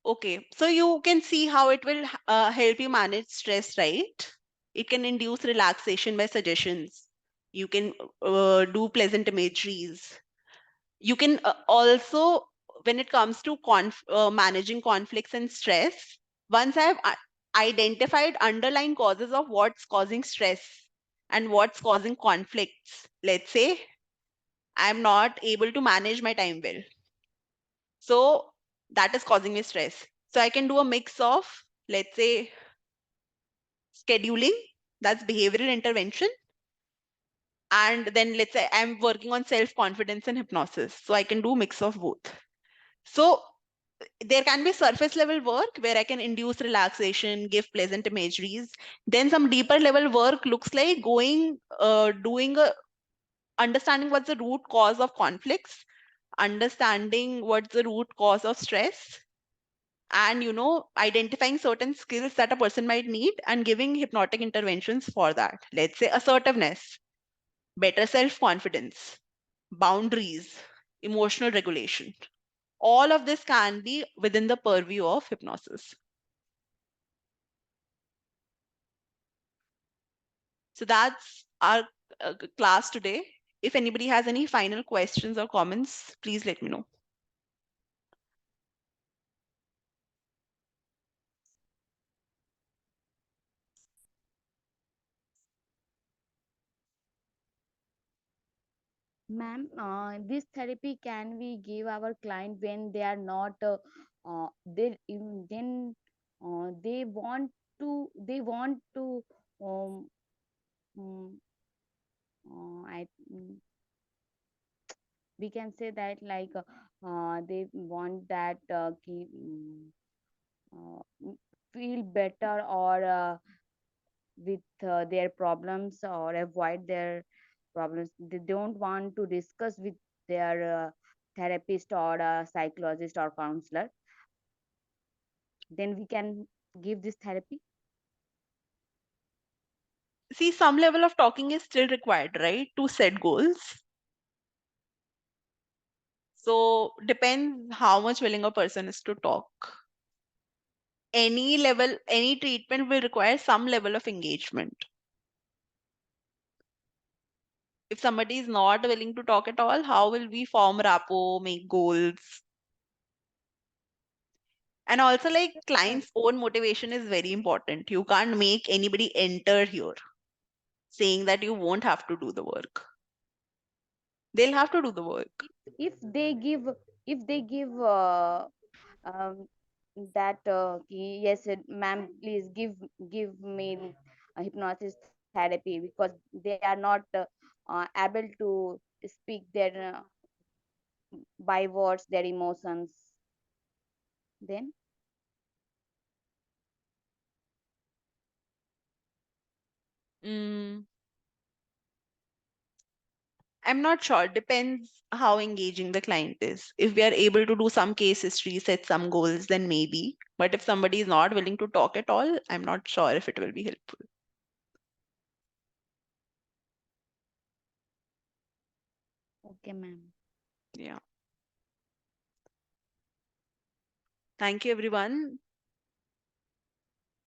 Okay, so you can see how it will help you manage stress, right? It can induce relaxation by suggestions. You can do pleasant imageries. You can also, when it comes to managing conflicts and stress, once I've identified underlying causes of what's causing stress and what's causing conflicts, let's say I'm not able to manage my time well. So that is causing me stress. So I can do a mix of, let's say, scheduling, that's behavioral intervention. And then let's say I'm working on self-confidence and hypnosis. So I can do a mix of both. So there can be surface level work where I can induce relaxation, give pleasant imageries. Then some deeper level work looks like understanding what's the root cause of conflicts, understanding what's the root cause of stress, and identifying certain skills that a person might need and giving hypnotic interventions for that. Let's say assertiveness, better self-confidence, boundaries, emotional regulation. All of this can be within the purview of hypnosis. So that's our class today. If anybody has any final questions or comments, please let me know. Ma'am, this therapy can we give our client when they are not then they want to um, um I we can say that like they want that feel better or with their problems or avoid their problems. They don't want to discuss with their therapist or psychologist or counselor. Then we can give this therapy. See, some level of talking is still required, right, to set goals. So depends how much willing a person is to talk. Any treatment will require some level of engagement. If somebody is not willing to talk at all, how will we form rapport, make goals? And also, like, client's own motivation is very important. You can't make anybody enter here saying that you won't have to do the work. They'll have to do the work. If they give, um, that yes, ma'am, please give me a hypnosis therapy, because they are not able to speak their by words their emotions, then I'm not sure. Depends how engaging the client is. If we are able to do some case history, set some goals, then maybe. But if somebody is not willing to talk at all, I'm not sure if it will be helpful. okay, ma'am. Yeah. Thank you, everyone.